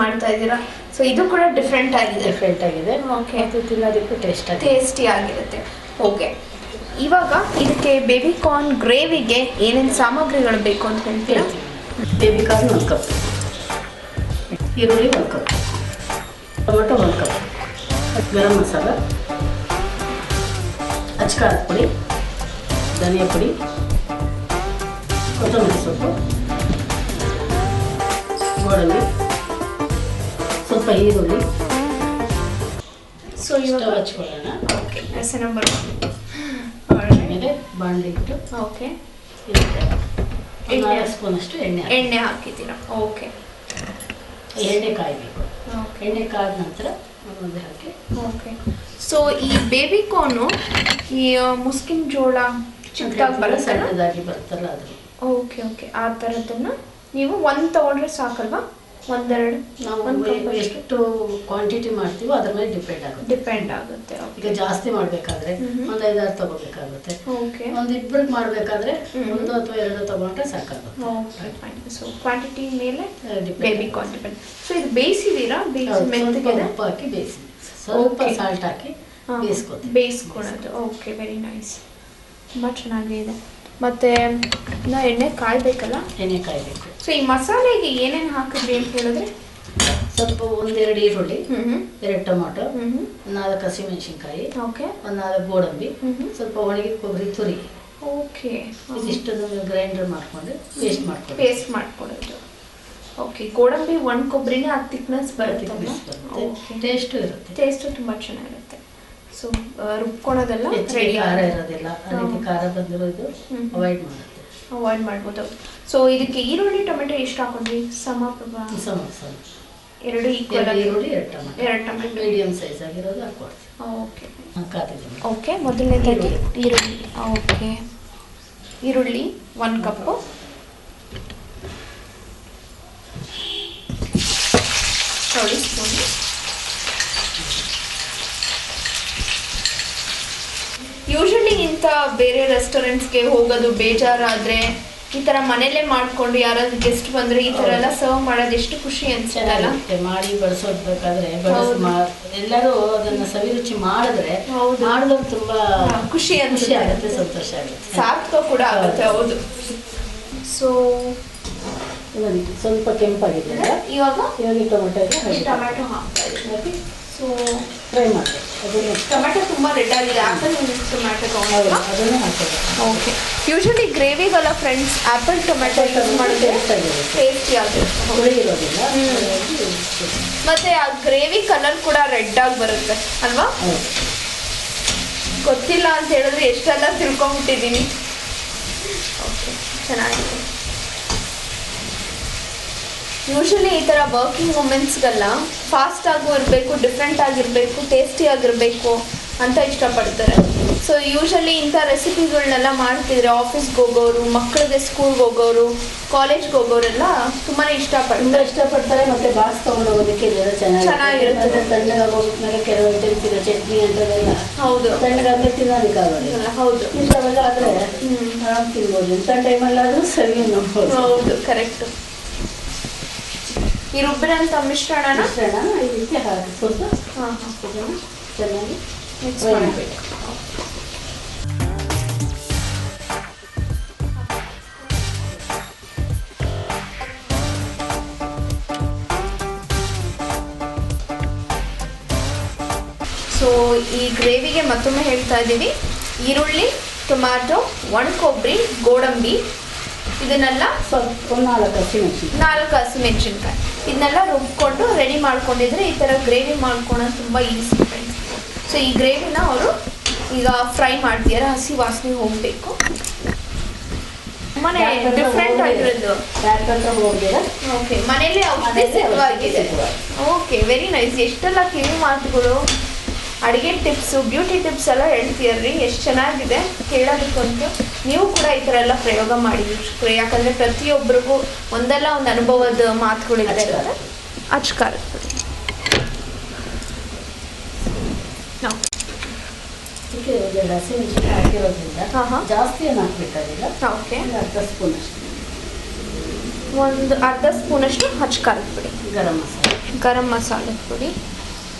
ಮಾಡ್ತಾ ಇದ್ದೀರಾ. ಸೊ ಇದು ಕೂಡ ಡಿಫ್ರೆಂಟ್ ಆಗಿದೆ. ಓಕೆ, ತಿನ್ನೋದಕ್ಕೂ ಟೇಸ್ಟಿ ಆಗಿರುತ್ತೆ. ಓಕೆ, ಇವಾಗ ಇದಕ್ಕೆ ಬೇಬಿ ಕಾರ್ನ್ ಗ್ರೇವಿಗೆ ಏನೇನು ಸಾಮಗ್ರಿಗಳು ಬೇಕು ಅಂತ ಹೇಳ್ತೀರಾ? ಬೇಬಿ ಕಾರ್ನ್ 1 ಕಪ್, ಈರುಳ್ಳಿ 1 cup, tomato 1 cup, garam masala, ಅಚ್ಕಾರದ ಪುಡಿ, ಧನಿಯಾ ಪುಡಿ, ಕೊತ್ತಂಬರಿ ಸೊಪ್ಪು, ಗೋಡಂಬಿ, ಸ್ವಲ್ಪ ಈರುಳ್ಳಿ. ಸೊ ಇವಾಗ ಹಚ್ಕೊಳ್ಳೋಣ. ಓಕೆ, ನಂಬರ್ ಆಮೇಲೆ ಬಾಣಲಿ ಇಟ್ಟು ಓಕೆ, 4 ಸ್ಪೂನಷ್ಟು ಎಣ್ಣೆ ಹಾಕಿದ್ದೀರಾ. ಓಕೆ, ಎಣ್ಣೆ ಕಾಯಬೇಕು. ಓಕೆ, ಎಣ್ಣೆ ಕಾದ ನಂತರ ಒಂದು ಹಾಕಿ. ಓಕೆ, ಸೊ ಈ ಬೇಬಿ ಕಾರ್ನು ಈ ಮುಸ್ಕಿನ ಜೋಳ ಚಿಕ್ಕದಾಗಿ ಬರುತ್ತಲ್ಲ, ಸಣ್ಣದಾಗಿ ಬರುತ್ತಲ್ಲ ಅದು. ಓಕೆ ಓಕೆ, ಆ ಥರದನ್ನು ನೀವು 1 ತಗೊಂಡ್ರೆ ಸಾಕಲ್ವಾ? 1-2 ನಾವು ಎಷ್ಟು ಕ್ವಾಂಟಿಟಿ ಮಾಡ್ತೀವೋ ಅದ್ರ ಮೇಲೆ ಡಿಪೆಂಡ್ ಆಗುತ್ತೆ. ಈಗ ಜಾಸ್ತಿ ಮಾಡಬೇಕಾದ್ರೆ ಒಂದು 5-6 ತಗೋಬೇಕಾಗುತ್ತೆ. ಓಕೆ, ಒಂದು ಇಬ್ಬರಿಗೆ ಮಾಡಬೇಕಾದ್ರೆ 1 ಅಥವಾ 2 ತಗೊಂಡ್ರೆ ಸಾಕಾಗುತ್ತೆ. Okay fine. ಸೊ ಕ್ವಾಂಟಿಟಿ ಮೇಲೆ ಬೇಬಿ ಕಾರ್ನ್ ಡಿಪೆಂಡ್. ಸೊ ಇದು ಬೇಯಿಸಿದ್ದೀರಾ? ಮೆತ್ತಗೆ ಉಪ್ಪು ಹಾಕಿ ಬೇಯಿಸಿ, ಸ್ವಲ್ಪ ಸಾಲ್ಟ್ ಹಾಕಿ ಬೇಯಿಸ್ಕೊಳೋದು. ಓಕೆ, ವೆರಿ ನೈಸ್, ತುಂಬ ಚೆನ್ನಾಗಿದೆ. ಮತ್ತೆ ಎಣ್ಣೆ ಕಾಯ್ಬೇಕಲ್ಲ? ಎಣ್ಣೆ ಕಾಯಬೇಕು. ಸೊ ಈ ಮಸಾಲೆಗೆ ಏನೇನು ಹಾಕಿದ್ರಿ ಅಂತ ಹೇಳಿದ್ರೆ? ಸ್ವಲ್ಪ 1-2 ಈರುಳ್ಳಿ, 2 ಟೊಮಾಟೊ, 4 ಹಸಿಮೆಣಸಿನ್ಕಾಯಿ, ಓಕೆ, 4 ಗೋಡಂಬಿ, ಸ್ವಲ್ಪ ಒಣಗಿದ ಕೊಬ್ಬರಿ ತುರಿ. ಓಕೆ, ಇದಿಷ್ಟನ್ನು ಗ್ರೈಂಡರ್ ಮಾಡ್ಕೊಂಡು ಪೇಸ್ಟ್ ಮಾಡ್ಕೊಳ್ಳೋದು. ಓಕೆ, ಗೋಡಂಬಿ 1 ಕೊಬ್ಬರಿನೇ ಅದು ಥಿಕ್ನೆಸ್ ಬರುತ್ತೆ, ಟೇಸ್ಟು ಇರುತ್ತೆ. ಟೇಸ್ಟು ತುಂಬ ಚೆನ್ನಾಗಿರುತ್ತೆ. ಸೊ ರುಬ್ಕೊಳೋದೆಲ್ಲ ರೆಡಿ. ಖಾರ ಇರೋದಿಲ್ಲ, ಅದಕ್ಕೆ ಖಾರ ಬಂದಿರೋದು ಅವಾಯ್ಡ್ ಮಾಡ್ಬೋದು. ಸೊ ಇದಕ್ಕೆ ಈರುಳ್ಳಿ ಟೊಮೆಟೊ ಎಷ್ಟು ಹಾಕೊಂಡ್ವಿ? ಸಮ 2 ಈಕ್ವಲ್ ಈರುಳ್ಳಿ 2 ಟೊಮೆಟೊ ಮೀಡಿಯಂ ಸೈಜ್ ಆಗಿರೋದು ಹಾಕೊಡ್ತೀವಿ. ಓಕೆ ಓಕೆ, ಮೊದಲನೇದಾಗಿ ಈರುಳ್ಳಿ. ಓಕೆ, ಈರುಳ್ಳಿ 1 ಕಪ್ಪು, ಸ್ಪೂನ್. ಯೂಶಲಿ ಇಂಥ ಬೇರೆ ರೆಸ್ಟೋರೆಂಟ್ಸ್ಗೆ ಹೋಗೋದು ಬೇಜಾರಾದರೆ ಈ ಥರ ಮನೇಲೆ ಮಾಡಿಕೊಂಡು ಯಾರಾದ್ರೂ ಗೆಸ್ಟ್ ಬಂದರೆ ಈ ಥರ ಎಲ್ಲ ಸರ್ವ್ ಮಾಡೋದು ಎಷ್ಟು ಖುಷಿ ಅನ್ಸಲ್ಲ? ಮಾಡಿ ಬಡಿಸೋದ್ಬೇಕಾದ್ರೆ ಎಲ್ಲರೂ ಅದನ್ನ ಸವಿರುಚಿ ಮಾಡಿದ್ರೆ ಮಾಡಿದವ್ರು ತುಂಬಾ ಖುಷಿ ಆಗುತ್ತೆ, ಸಂತೋಷ ಆಗುತ್ತೆ, ಸಾರ್ಥಕ ಕೂಡ ಆಗುತ್ತೆ. ಹೌದು. ಸೊ ಸ್ವಲ್ಪ ಕೆಂಪಾಗಿದೆ. ಇವಾಗ ಟೊಮೆಟೊ ಹಾಕ್ತಾ ಇದ್ದೀವಿ. ಸೊ ಫ್ರೈ ಮಾಡಿ. ಟೊಮೆಟೊ ತುಂಬ ರೆಡ್ ಆಗಿದೆ. ಆ್ಯಪಲ್ ಟೊಮೆಟೊ ತಗೊಂಡು ಅದನ್ನು ಹಾಕೋದು. ಓಕೆ, ಯೂಶಲಿ ಗ್ರೇವಿಗೆಲ್ಲ ಫ್ರೆಂಡ್ಸ್ ಆ್ಯಪಲ್ ಟೊಮೆಟೊ ಯೂಸ್ ಮಾಡಿದ್ರೆ ಟೇಸ್ಟಿ ಆಗುತ್ತೆ, ಇರೋದಿಲ್ಲ. ಮತ್ತು ಆ ಗ್ರೇವಿ ಕಲರ್ ಕೂಡ ರೆಡ್ ಆಗಿ ಬರುತ್ತೆ ಅಲ್ವಾ? ಗೊತ್ತಿಲ್ಲ ಅಂತ ಹೇಳಿದ್ರೆ ಎಷ್ಟೆಲ್ಲ ತಿಳ್ಕೊಂಬಿಟ್ಟಿದ್ದೀನಿ. ಓಕೆ, ಚೆನ್ನಾಗಿದೆ. ಯೂಶಲಿ ಈ ಥರ ವರ್ಕಿಂಗ್ ವುಮೆನ್ಸ್ಗೆಲ್ಲ ಫಾಸ್ಟ್ ಆಗು ಇರಬೇಕು, ಡಿಫ್ರೆಂಟ್ ಆಗಿರಬೇಕು, ಟೇಸ್ಟಿ ಆಗಿರಬೇಕು ಅಂತ ಇಷ್ಟಪಡ್ತಾರೆ. ಸೊ ಯೂಶಲಿ ಇಂಥ ರೆಸಿಪಿಗಳನ್ನೆಲ್ಲ ಮಾಡ್ತಿದ್ರೆ ಆಫೀಸ್ಗೆ ಹೋಗೋರು, ಮಕ್ಕಳಿಗೆ ಸ್ಕೂಲ್ಗೆ ಹೋಗೋರು, ಕಾಲೇಜ್ಗೆ ಹೋಗೋರೆಲ್ಲ ತುಂಬಾ ತುಂಬ ಇಷ್ಟಪಡ್ತಾರೆ. ಇಷ್ಟಪಡ್ತಾರೆ. ಮತ್ತೆ ಬಾಕ್ಸ್ ತೊಗೊಂಡು ಹೋಗೋದಕ್ಕೆ ಇದೆಲ್ಲ ಚೆನ್ನಾಗಿರುತ್ತೆ. ತಣ್ಣಗಾಗೋದ್ಮೇಲೆ ಕೆಲವು ಐಟಮ್ಸ್ ಇದೆ, ಚಟ್ನಿ ಅಂಥದ್ದೆಲ್ಲ ಹೌದು ತಣ್ಣಗಾದ್ರೆ ತಿನ್ನೋದಕ್ಕಾಗೋದಿಲ್ಲ. ಎಲ್ಲ ಹೌದು ಇಂಥವೆಲ್ಲ ಆದರೆ ಆರಾಮ್ ತಿನ್ಬೋದು. ಇಂಥ ಟೈಮಲ್ಲಾದರೂ ಸರಿ ನೋಡ್ಬೋದು. ಹೌದು ಕರೆಕ್ಟ್. ಈ ರುಬ್ಬಿರೋಂಥ ಮಿಶ್ರಣನ ಇದಕ್ಕೆ ಹಾಕಿ ಸ್ವಲ್ಪ ಹಾಂ ಇದನ್ನು ಚೆನ್ನಾಗಿ ಮಿಕ್ಸ್ ಫ್ರೈ ಮಾಡಬೇಕು. ಸೊ ಈ ಗ್ರೇವಿಗೆ ಮತ್ತೊಮ್ಮೆ ಹೇಳ್ತಾ ಇದ್ದೀವಿ, ಈರುಳ್ಳಿ, ಟೊಮ್ಯಾಟೊ, ಒಣ ಕೊಬ್ಬರಿ, ಗೋಡಂಬಿ ಇದನ್ನೆಲ್ಲ ಸ್ವಲ್ಪ 4 ಹಸಿಮೆಣಸಿನ್ಕಾಯಿ 4 ಹಸಿಮೆಣಸಿನ್ಕಾಯಿ ಇದನ್ನೆಲ್ಲ ರುಬ್ಕೊಂಡು ರೆಡಿ ಮಾಡ್ಕೊಂಡಿದ್ರೆ ಈ ಥರ ಗ್ರೇವಿ ಮಾಡ್ಕೊಳೋದು ತುಂಬ ಈಸಿ ಫ್ರೆಂಡ್ಸ್. ಸೊ ಈ ಗ್ರೇವಿನ ಅವರು ಈಗ ಫ್ರೈ ಮಾಡ್ತಿದ್ದಾರೆ, ಹಸಿ ವಾಸನೆ ಹೋಗಬೇಕು. ಮನೆ ಡಿಫ್ರೆಂಟ್ ಆಗಿರೋದು. ಯಾಕಂತ ಹೋಗ್ತೀರಾ? ಓಕೆ, ಮನೇಲಿ ಔಷಧಿ ಸಿದ್ಧವಾಗಿದೆ. Okay, very nice. ಎಷ್ಟೆಲ್ಲ ಕಿವಿ ಮಾತುಗಳು, ಅಡುಗೆ ಟಿಪ್ಸು, ಬ್ಯೂಟಿ ಟಿಪ್ಸ್ ಎಲ್ಲ ಹೇಳ್ತೀಯಲ್ರಿ, ಎಷ್ಟು ಚೆನ್ನಾಗಿದೆ ಕೇಳೋದಕ್ಕಂತೂ. ನೀವು ಕೂಡ ಈ ಥರ ಎಲ್ಲ ಪ್ರಯೋಗ ಮಾಡಿ ವೀಕ್ಷಕರೇ, ಯಾಕಂದರೆ ಪ್ರತಿಯೊಬ್ಬರಿಗೂ ಒಂದಲ್ಲ ಒಂದು ಅನುಭವದ ಮಾತುಗಳಿದೆ. ಅಚ್ಕಾರ ಇದಕ್ಕೆ 2 ಹಸಿಮೆಣಸಿನ್ಕಾಯಿ ಹಾಕಿರೋದ್ರಿಂದ ಹಾಂ. ಜಾಸ್ತಿ ಏನು ಹಾಕಬೇಕಾಗಿಲ್ಲ. ಓಕೆ, ಒಂದು ಅರ್ಧ ಸ್ಪೂನ್ ಅಷ್ಟು ಒಂದು ಅರ್ಧ ಸ್ಪೂನಷ್ಟು ಹಚ್ಕಾರದ ಪುಡಿ, ಗರಂ ಮಸಾಲೆ, ಗರಂ ಮಸಾಲದ ಪುಡಿ,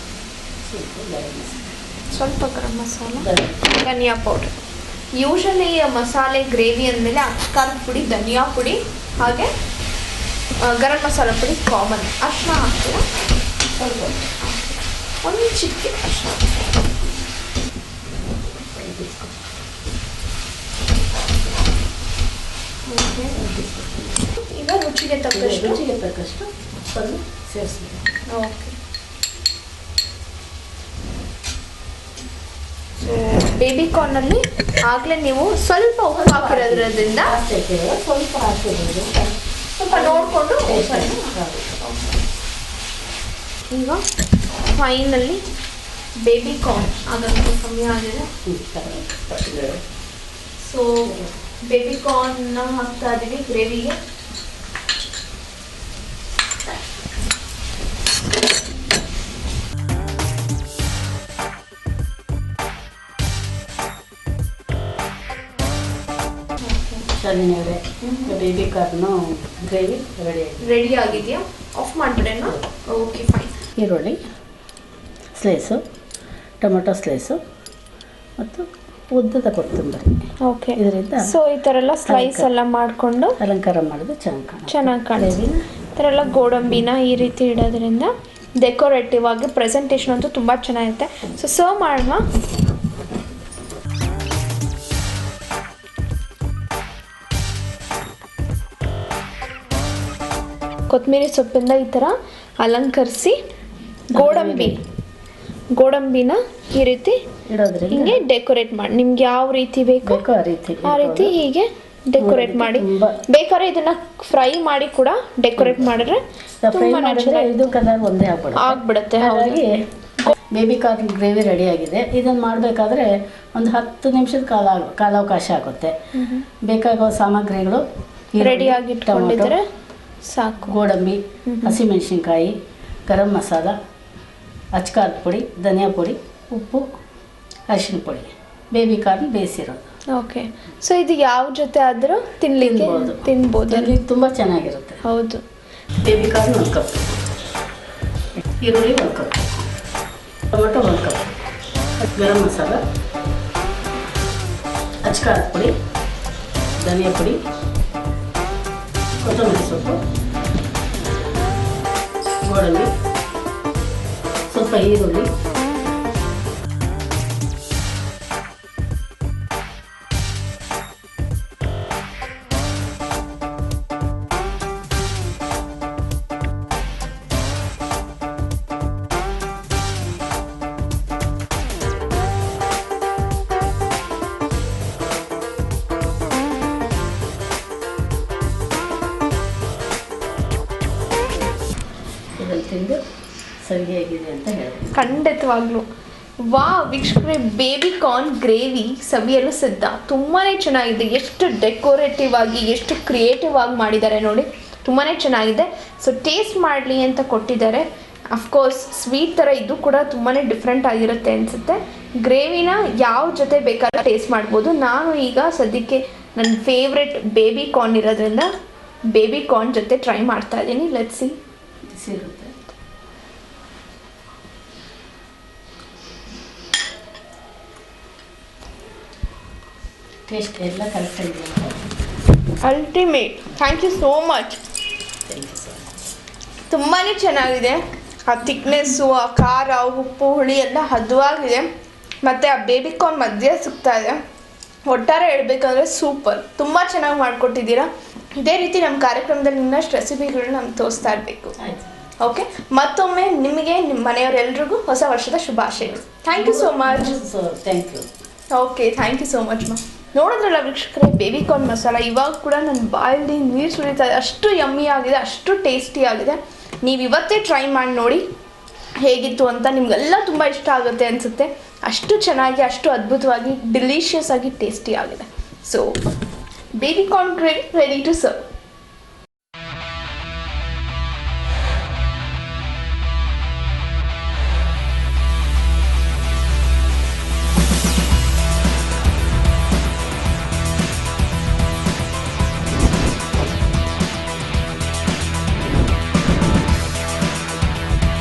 ಸ್ವಲ್ಪ ಗರಂ ಮಸಾಲೆ, ಸ್ವಲ್ಪ ಗರಂ ಮಸಾಲ, ಧನಿಯಾ ಪೌಡರ್. ಯೂಶಲಿ ಮಸಾಲೆ ಗ್ರೇವಿ ಅಂದಮೇಲೆ ಅಚ್ಕಾರದ ಪುಡಿ, ಧನಿಯಾ ಪುಡಿ ಹಾಗೆ ಗರಂ ಮಸಾಲ ಪುಡಿ ಕಾಮನ್. ಅರ್ಶಿನ ಹಾಕ್ತೀರಾ? ಸ್ವಲ್ಪ ಒಂದು ಚಿಟಿಕೆ ಅರ್ಶಿನ. ಈಗ ರುಚಿಗೆ ತಕ್ಕಷ್ಟು ಸ್ವಲ್ಪ ಸೇರಿಸ್ಬೇಕು. ಓಕೆ. ಸೊ ಬೇಬಿ ಕಾರ್ನಲ್ಲಿ ಆಗಲೇ ನೀವು ಸ್ವಲ್ಪ ಉಪ್ಪು ಹಾಕಿರೋದ್ರಿಂದ ಸ್ವಲ್ಪ ಹಾಕಿರೋದು ಸ್ವಲ್ಪ ನೋಡಿಕೊಂಡು ಈಗ ಫೈನಲ್ಲಿ ಬೇಬಿ ಕಾರ್ನ್ ಆಗಂತೂ ಕಮ್ಮಿ ಆಗಿದೆ. ಸೊ ಬೇಬಿ ಕಾರ್ನ್ನ ಹಾಕ್ತಾ ಇದ್ದೀವಿ ಗ್ರೇವಿಗೆ. ಶಾಲಿನಿಯವರೇ, ಬೇಬಿ ಕಾರ್ನು ಗ್ರೇವಿ ರೆಡಿ ಆಗಿದೆಯಾ? ಆಫ್ ಮಾಡಿಬಿಡೋಣ. Okay fine. ಈರುಳ್ಳಿ ಸ್ಲೈಸು, ಟೊಮೆಟೊ ಸ್ಲೈಸು ಮತ್ತು ಉದ್ದದ ಕೊತ್ತಂಬರಿ. ಓಕೆ, ಇದರಿಂದ ಸೊ ಈ ಥರ ಎಲ್ಲ ಸ್ಲೈಸ್ ಎಲ್ಲ ಮಾಡಿಕೊಂಡು ಅಲಂಕಾರ ಮಾಡಿದ್ರೆ ಚೆನ್ನಾಗಿ ಕಾಣಿಸ್ತೀವಿ. ಈ ಥರ ಎಲ್ಲ ಗೋಡಂಬಿನ ಈ ರೀತಿ ಇಡೋದ್ರಿಂದ ಡೆಕೋರೇಟಿವ್ ಆಗಿ ಪ್ರೆಸೆಂಟೇಷನ್ ಅಂತೂ ತುಂಬ ಚೆನ್ನಾಗಿರುತ್ತೆ. ಸೊ ಸರ್ವ್ ಮಾಡೋಣ. ಕೊತ್ತಂಬರಿ ಸೊಪ್ಪಿಂದ ಈ ಥರ ಅಲಂಕರಿಸಿ ಗೋಡಂಬಿನ ಈ ರೀತಿ ಇಡೋದ್ರಿಂದ ಹಿಂಗೆ ಡೆಕೋರೇಟ್ ಮಾಡಿ, ನಿಮ್ಗೆ ಯಾವ ರೀತಿ ಬೇಕೋ ಆ ರೀತಿ ಹೀಗೆ ಡೆಕೋರೇಟ್ ಮಾಡಿ. ಬೇಕಾದ್ರೆ ಇದನ್ನ ಫ್ರೈ ಮಾಡಿ ಕೂಡ ಡೆಕೋರೇಟ್ ಮಾಡಿದ್ರೆ ತುಂಬಾ ಇದು ಕಲರ್ ಒಂದೇ ಆಗ್ಬಿಡುತ್ತೆ. ಹಾಗಾಗಿ ಬೇಬಿ ಕಾರ್ನ್ ಗ್ರೇವಿ ರೆಡಿ ಆಗಿದೆ. ಇದನ್ನು ಮಾಡಬೇಕಾದ್ರೆ ಒಂದು 10 ನಿಮಿಷದ ಕಾಲಾವಕಾಶ ಆಗುತ್ತೆ. ಬೇಕಾಗುವ ಸಾಮಗ್ರಿಗಳು ರೆಡಿಯಾಗಿ ಇಟ್ಕೊಂಡಿದ್ರೆ ಸಾಕು. ಗೋಡಂಬಿ, ಹಸಿಮೆಣಸಿನ್ಕಾಯಿ, ಗರಂ ಮಸಾಲ, ಅಚ್ಕಾರದ ಪುಡಿ, ಧನಿಯಾ ಪುಡಿ, ಉಪ್ಪು, ಅರಿಶಿನ ಪುಡಿ, ಬೇಬಿ ಕಾರ್ನ್ ಬೇಯಿಸಿರೋದು. ಓಕೆ, ಸೊ ಇದು ಯಾವ ಜೊತೆ ಆದರೂ ತಿನ್ಬೋದು. ತುಂಬ ಚೆನ್ನಾಗಿರುತ್ತೆ. ಹೌದು. ಬೇಬಿ ಕಾರ್ನ್ 1 ಕಪ್, ಈರುಳ್ಳಿ 1 cup, tomato 1 cup, garam masala, ಅಚ್ಕಾರದ ಪುಡಿ, ಧನಿಯಾ ಪುಡಿ, ಕೊತ್ತಂಬರಿ ಸೊಪ್ಪು, ಗೋಡಂಬಿ, ಸ್ವಲ್ಪ ಈರುಳ್ಳಿ, ಇದನ್ನು ತಿಂದು ಸರಿಯಾಗಿದೆ ಅಂತ ಹೇಳ್ತೀನಿ. ಖಂಡಿತವಾಗ್ಲೂ ವಾ ವೀಕ್ಷಕರೇ, ಬೇಬಿ ಕಾರ್ನ್ ಗ್ರೇವಿ ಸವಿಯಲು ಸಿದ್ಧ. ತುಂಬಾ ಚೆನ್ನಾಗಿದೆ. ಎಷ್ಟು ಡೆಕೋರೇಟಿವ್ ಆಗಿ, ಎಷ್ಟು ಕ್ರಿಯೇಟಿವ್ ಆಗಿ ಮಾಡಿದ್ದಾರೆ ನೋಡಿ, ತುಂಬಾ ಚೆನ್ನಾಗಿದೆ. ಸೊ ಟೇಸ್ಟ್ ಮಾಡಲಿ ಅಂತ ಕೊಟ್ಟಿದ್ದಾರೆ. ಅಫ್ಕೋರ್ಸ್ ಸ್ವೀಟ್ ಥರ ಇದು ಕೂಡ ತುಂಬಾ ಡಿಫ್ರೆಂಟ್ ಆಗಿರುತ್ತೆ ಅನಿಸುತ್ತೆ. ಗ್ರೇವಿನ ಯಾವ ಜೊತೆ ಬೇಕಾದ್ರೆ ಟೇಸ್ಟ್ ಮಾಡ್ಬೋದು. ನಾನು ಈಗ ಸದ್ಯಕ್ಕೆ ನನ್ನ ಫೇವ್ರೆಟ್ ಬೇಬಿ ಕಾರ್ನ್ ಇರೋದ್ರಿಂದ ಬೇಬಿ ಕಾರ್ನ್ ಜೊತೆ ಟ್ರೈ ಮಾಡ್ತಾ ಇದ್ದೀನಿ. Let's see. ಸಿಗುತ್ತೆ ಟೇಸ್ಟ್ ಎಲ್ಲ ಕರೆಕ್ಟಾಗಿದೆ. Ultimate. Thank you so much. ತುಂಬಾ ಚೆನ್ನಾಗಿದೆ. ಆ ಥಿಕ್ನೆಸ್ಸು, ಆ ಖಾರ, ಉಪ್ಪು, ಹುಳಿ ಎಲ್ಲ ಹದವಾಗಿದೆ. ಮತ್ತು ಆ ಬೇಬಿ ಕಾರ್ನ್ ಮಧ್ಯೆ ಸಿಗ್ತಾ ಇದೆ. ಒಟ್ಟಾರೆ ಹೇಳ್ಬೇಕಂದ್ರೆ ಸೂಪರ್. ತುಂಬ ಚೆನ್ನಾಗಿ ಮಾಡಿಕೊಟ್ಟಿದ್ದೀರಾ. ಇದೇ ರೀತಿ ನಮ್ಮ ಕಾರ್ಯಕ್ರಮದಲ್ಲಿ ಇನ್ನಷ್ಟು ರೆಸಿಪಿಗಳನ್ನ ನಮ್ಗೆ ತೋರಿಸ್ತಾ ಇರಬೇಕು. ಓಕೆ, ಮತ್ತೊಮ್ಮೆ ನಿಮಗೆ ನಿಮ್ಮ ಮನೆಯವರೆಲ್ರಿಗೂ ಹೊಸ ವರ್ಷದ ಶುಭಾಶಯಗಳು. Thank you so much. Thank you. Okay, thank you so much ಮಾ. ನೋಡಿದ್ರಲ್ಲ ವೀಕ್ಷಕರೇ, ಬೇಬಿ ಕಾರ್ನ್ ಮಸಾಲ ಇವಾಗ ಕೂಡ ನನ್ನ ಬಾಯಲ್ಲಿ ನೀರು ಸುರಿತಾ ಇದೆ. ಅಷ್ಟು ಯಮ್ಮಿ ಆಗಿದೆ, ಅಷ್ಟು ಟೇಸ್ಟಿ ಆಗಿದೆ. ನೀವು ಇವತ್ತೇ ಟ್ರೈ ಮಾಡಿ ನೋಡಿ ಹೇಗಿತ್ತು ಅಂತ. ನಿಮಗೆಲ್ಲ ತುಂಬ ಇಷ್ಟ ಆಗುತ್ತೆ ಅನಿಸುತ್ತೆ. ಅಷ್ಟು ಚೆನ್ನಾಗಿ, ಅಷ್ಟು ಅದ್ಭುತವಾಗಿ, ಡಿಲಿಷಿಯಸ್ ಆಗಿ ಟೇಸ್ಟಿ ಆಗಿದೆ. So baby corn ready to serve.